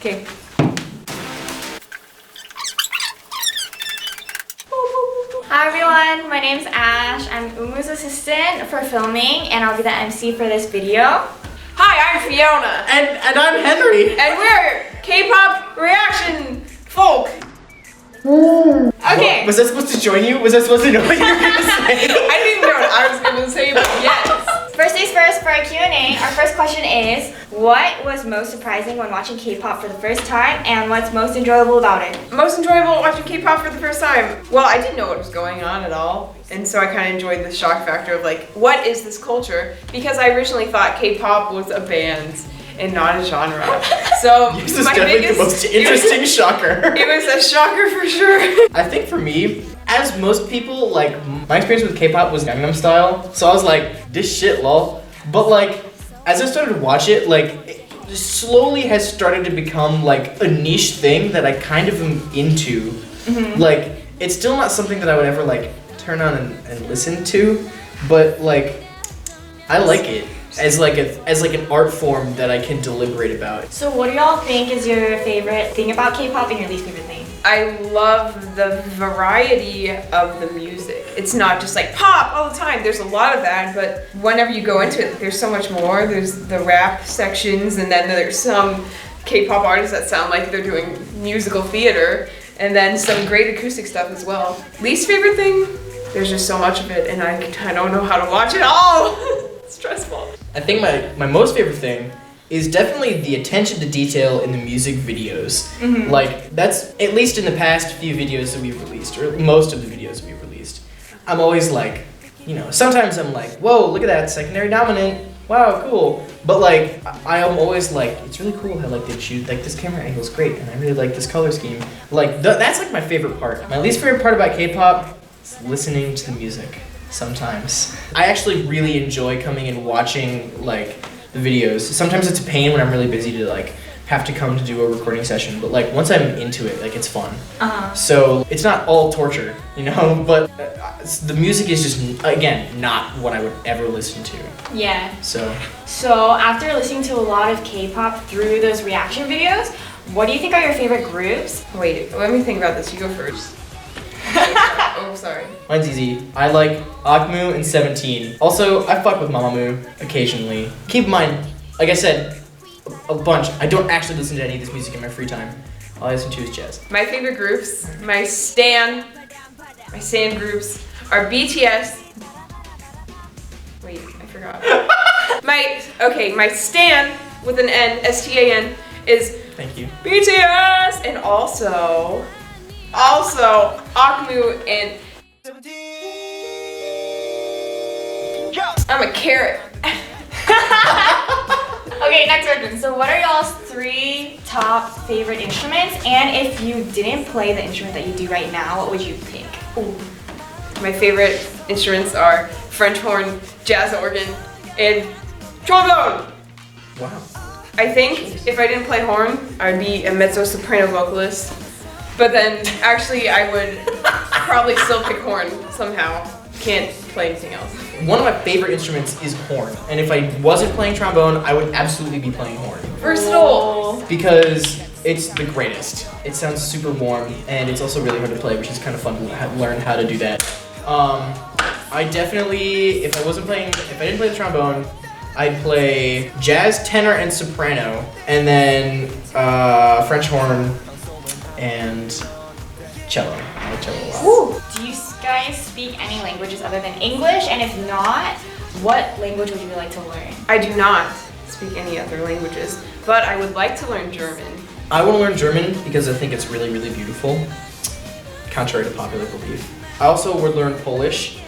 Okay. Hi everyone, my name's Ash. I'm Umu's assistant for filming and I'll be the MC for this video. Hi, I'm Fiona. And I'm Henry. And we're K-pop reaction folk. Okay. Was I supposed to join you? Was I supposed to know what you were going to say? I didn't even know what I was going to say, but yes. First things first, for our Q&A, our first question is, what was most surprising when watching K-pop for the first time and what's most enjoyable about it? Most enjoyable watching K-pop for the first time. Well, I didn't know what was going on at all. And so I kind of enjoyed the shock factor of like, what is this culture? Because I originally thought K-pop was a band and not a genre. So this is definitely the most interesting shocker. It was a shocker for sure. I think for me, as most people, like, my experience with K-pop was Gangnam Style. So I was like, this shit, lol. But like, as I started to watch it, like, it slowly has started to become like a niche thing that I kind of am into. Mm-hmm. Like, it's still not something that I would ever like turn on and listen to, but like, I like it as like an art form that I can deliberate about. So what do y'all think is your favorite thing about K-pop and your least favorite thing? I love the variety of the music. It's not just like pop all the time. There's a lot of that, but whenever you go into it, there's so much more. There's the rap sections, and then there's some K-pop artists that sound like they're doing musical theater, and then some great acoustic stuff as well. Least favorite thing? There's just so much of it, and I don't know how to watch it all. It's stressful. I think my most favorite thing is definitely the attention to detail in the music videos. Mm-hmm. Like, that's, at least in the past few videos that we've released, or most of the videos we've released, I'm always like, you know, sometimes I'm like, whoa, look at that, secondary dominant, wow, cool. But like, I am always like, it's really cool how like they shoot, like this camera angle is great, and I really like this color scheme. Like, that's like my favorite part. My least favorite part about K-pop is listening to the music sometimes. I actually really enjoy coming and watching like the videos. Sometimes it's a pain when I'm really busy to like have to come to do a recording session, but like once I'm into it, like it's fun. So it's not all torture, you know, but the music is just, again, not what I would ever listen to. Yeah. So after listening to a lot of K-pop through those reaction videos, what do you think are your favorite groups? Wait, let me think about this. You go first. Oh, sorry. Mine's easy. I like AKMU and 17. Also, I fuck with Mamamoo occasionally. Keep in mind, like I said, a bunch. I don't actually listen to any of this music in my free time. All I listen to is jazz. My favorite groups, my stan groups are BTS. Wait, I forgot. My stan with an N, S-T-A-N, is Thank you. BTS, and also AKMU and I'm a carrot. Okay, next question. So what are y'all's 3 top favorite instruments? And if you didn't play the instrument that you do right now, what would you pick? Ooh. My favorite instruments are French horn, jazz organ, and trombone. Wow. I think if I didn't play horn, I'd be a mezzo-soprano vocalist. But then, actually, I would probably still pick horn somehow. Can't play anything else. One of my favorite instruments is horn, and if I wasn't playing trombone, I would absolutely be playing horn. Versatile! Because it's the greatest. It sounds super warm, and it's also really hard to play, which is kind of fun to learn how to do that. I definitely, if I didn't play the trombone, I'd play jazz, tenor, and soprano, and then French horn, and cello. I like cello a lot. Ooh. Do you guys speak any languages other than English? And if not, what language would you like to learn? I do not speak any other languages, but I would like to learn German. I want to learn German because I think it's really, really beautiful, contrary to popular belief. I also would learn Polish,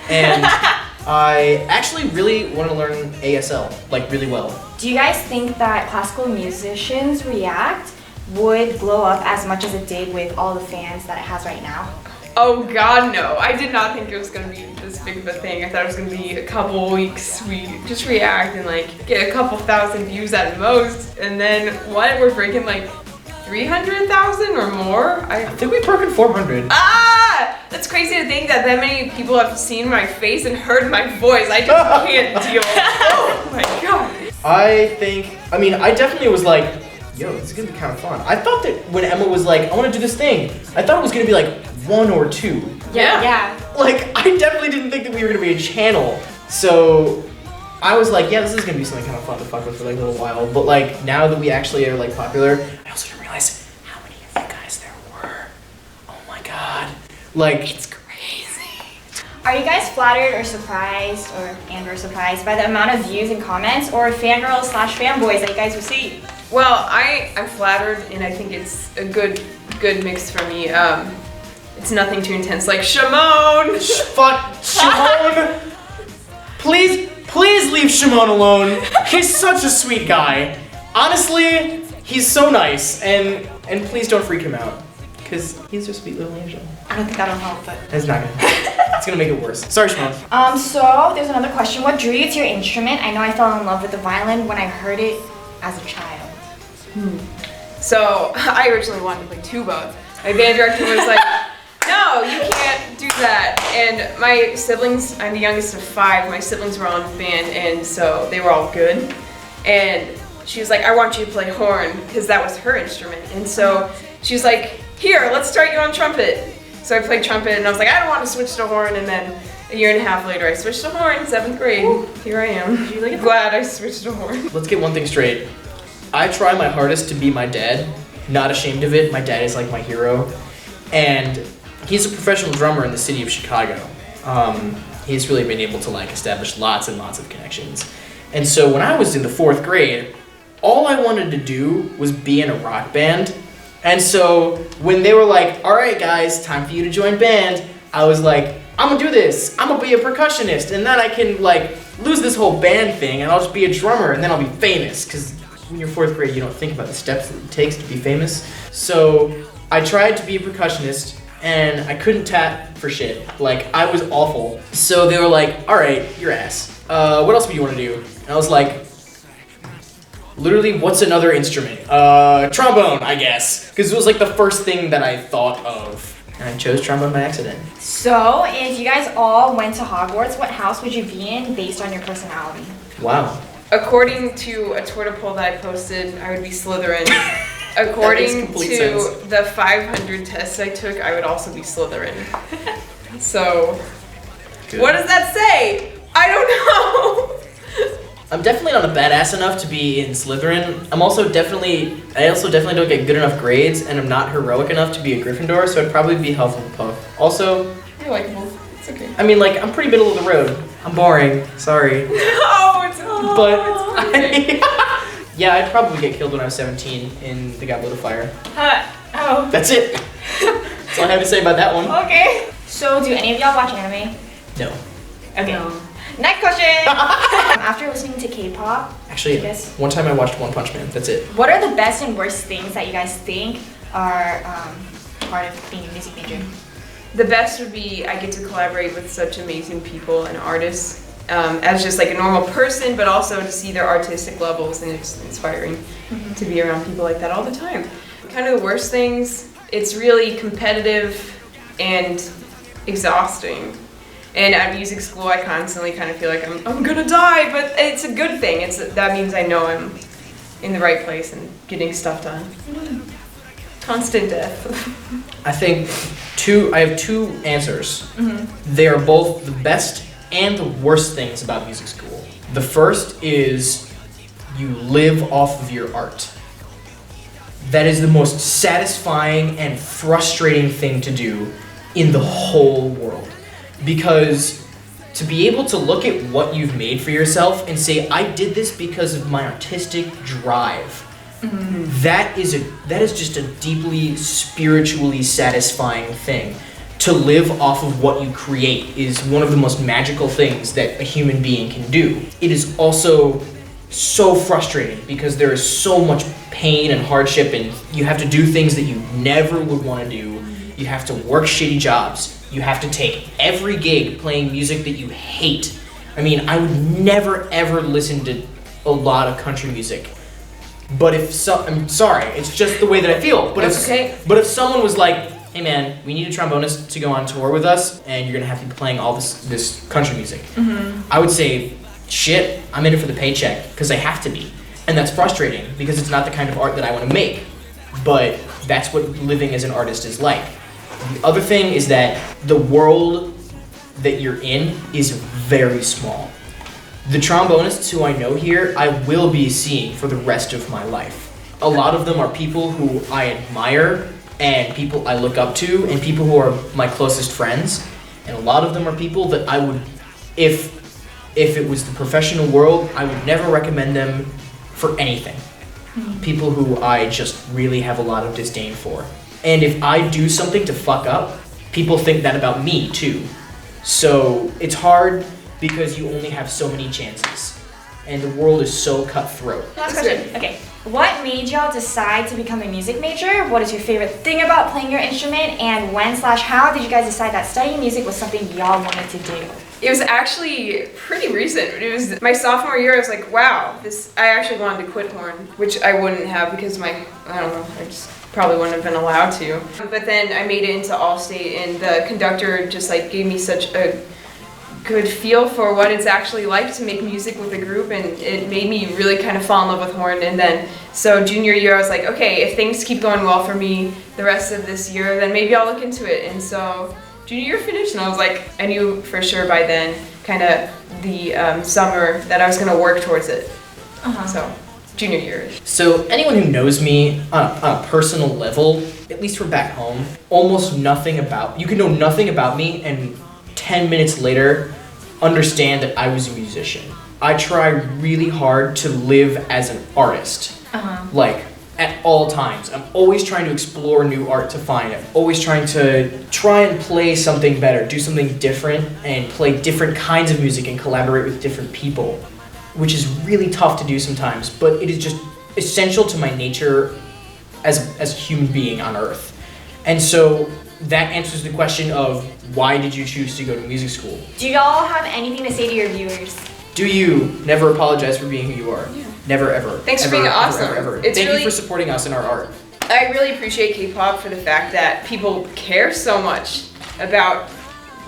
and I actually really want to learn ASL, like really well. Do you guys think that classical musicians React would blow up as much as it did with all the fans that it has right now? Oh god, no. I did not think it was going to be this big of a thing. I thought it was going to be a couple weeks, we just react and like get a couple thousand views at most, and then what, we're breaking like 300,000 or more? I think we've broken 400. Ah! That's crazy to think that many people have seen my face and heard my voice. I just can't deal. Oh my god. I definitely was like, yo, this is gonna be kind of fun. I thought that when Emma was like, I want to do this thing, I thought it was gonna be like 1 or 2. Yeah. Like, I definitely didn't think that we were gonna be a channel. So I was like, yeah, this is gonna be something kind of fun to fuck with for like a little while. But like, now that we actually are like popular, I also didn't realize how many of you guys there were. Oh my god. Like, It's crazy. Are you guys flattered or surprised or surprised by the amount of views and comments or fangirls / fanboys that you guys receive? Well, I'm flattered, and I think it's a good mix for me. It's nothing too intense, like Shimon. fuck, Shimon. Please leave Shimon alone. He's such a sweet guy. Honestly, he's so nice, and please don't freak him out, because he's a sweet little angel. I don't think that'll help, but. It's not gonna. It's gonna make it worse. Sorry, Shimon. So there's another question. What drew you to your instrument? I know I fell in love with the violin when I heard it as a child. So I originally wanted to play tuba. My band director was like, no, you can't do that. And my siblings, I'm the youngest of 5, my siblings were on band, and so they were all good. And she was like, I want you to play horn, because that was her instrument. And so she was like, here, let's start you on trumpet. So I played trumpet, and I was like, I don't want to switch to horn. And then a year and a half later, I switched to horn, 7th grade. Ooh. Here I am. Glad I switched to horn. Let's get one thing straight. I try my hardest to be my dad. Not ashamed of it. My dad is like my hero. And he's a professional drummer in the city of Chicago. He's really been able to like establish lots and lots of connections. And so when I was in the 4th grade, all I wanted to do was be in a rock band. And so when they were like, all right guys, time for you to join band, I was like, I'm gonna do this. I'm gonna be a percussionist, and then I can like lose this whole band thing and I'll just be a drummer and then I'll be famous. Because when you're 4th grade, you don't think about the steps that it takes to be famous. So I tried to be a percussionist, and I couldn't tap for shit. Like, I was awful. So they were like, all right, your ass. What else do you want to do? And I was like, literally, what's another instrument? Trombone, I guess. Because it was like the first thing that I thought of. And I chose trombone by accident. So if you guys all went to Hogwarts, what house would you be in based on your personality? Wow. According to a Twitter poll that I posted, I would be Slytherin. According to sense. the 500 tests I took, I would also be Slytherin. So, Good. What does that say? I don't know. I'm definitely not a badass enough to be in Slytherin. I also definitely don't get good enough grades, and I'm not heroic enough to be a Gryffindor, so I'd probably be Hufflepuff. Also, You're likable. It's okay. I mean, like, I'm pretty middle of the road. I'm boring. Sorry. No, it's But okay. yeah, I'd probably get killed when I was 17 in the Goblet of Fire. Oh. That's it. That's all I have to say about that one. Okay. So do any of y'all watch anime? No. Okay. No. Next question. After listening to K-pop, Actually, Yes. one time I watched One Punch Man. That's it. what are the best and worst things that you guys think are part of being a music major? The best would be I get to collaborate with such amazing people and artists as just like a normal person, but also to see their artistic levels, and it's inspiring to be around people like that all the time. Kind of the worst things, it's really competitive and exhausting. And at music school, I constantly kind of feel like I'm gonna die, but it's a good thing. That means I know I'm in the right place and getting stuff done. Constant death. I think I have 2 answers. They are both the best and the worst things about music school. The first is you live off of your art. That is the most satisfying and frustrating thing to do in the whole world. Because to be able to look at what you've made for yourself and say, I did this because of my artistic drive. That is just a deeply spiritually satisfying thing. To live off of what you create is one of the most magical things that a human being can do. It is also so frustrating because there is so much pain and hardship, and you have to do things that you never would want to do. You have to work shitty jobs. You have to take every gig playing music that you hate. I mean, I would never ever listen to a lot of country music. But I'm sorry, it's just the way that I feel. But if someone was like, hey man, we need a trombonist to go on tour with us, and you're gonna have to be playing all this country music, I would say, shit, I'm in it for the paycheck, because I have to be. And that's frustrating because it's not the kind of art that I want to make. But that's what living as an artist is like. The other thing is that the world that you're in is very small. The trombonists who I know here, I will be seeing for the rest of my life. A lot of them are people who I admire and people I look up to and people who are my closest friends. And a lot of them are people that I would, if it was the professional world, I would never recommend them for anything. People who I just really have a lot of disdain for. And if I do something to fuck up, people think that about me too. So it's hard because you only have so many chances. And the world is so cutthroat. Last question. Okay. What made y'all decide to become a music major? What is your favorite thing about playing your instrument? And when/how did you guys decide that studying music was something y'all wanted to do? It was actually pretty recent. It was my sophomore year. I was like, wow, I actually wanted to quit horn, which I wouldn't have because I just probably wouldn't have been allowed to. But then I made it into All-State, and the conductor just like gave me such a good feel for what it's actually like to make music with a group, and it made me really kind of fall in love with horn. And then so junior year I was like, okay, if things keep going well for me the rest of this year, then maybe I'll look into it. And so junior year finished, and I was like, I knew for sure by then kind of the summer that I was going to work towards it. So junior year. So anyone who knows me on a personal level, at least from back home, you can know nothing about me and 10 minutes later understand that I was a musician. I try really hard to live as an artist. Like at all times. I'm always trying to explore new art to find. I'm always trying and play something better, do something different, and play different kinds of music and collaborate with different people, which is really tough to do sometimes, but it is just essential to my nature as a human being on Earth. And so that answers the question of why did you choose to go to music school? Do y'all have anything to say to your viewers? Do you never apologize for being who you are? Yeah. Never, ever. Thanks for being awesome. Ever. Thank you for supporting us in our art. I really appreciate K-pop for the fact that people care so much about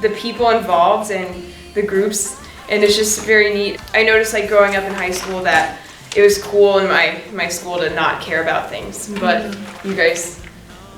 the people involved and the groups, and it's just very neat. I noticed like growing up in high school that it was cool in my school to not care about things, but you guys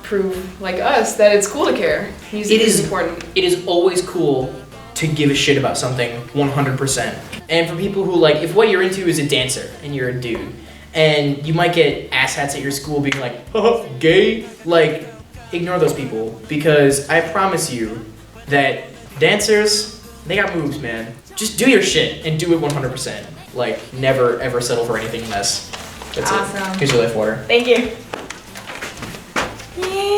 prove like us that it's cool to care. Music is important. It is always cool to give a shit about something 100%. And for people who like, if what you're into is a dancer and you're a dude, and you might get asshats at your school being like, haha, gay, like, ignore those people, because I promise you that dancers, they got moves, man. Just do your shit and do it 100%. Like, never ever settle for anything less. That's awesome. It. Here's your life water. Thank you. Yay.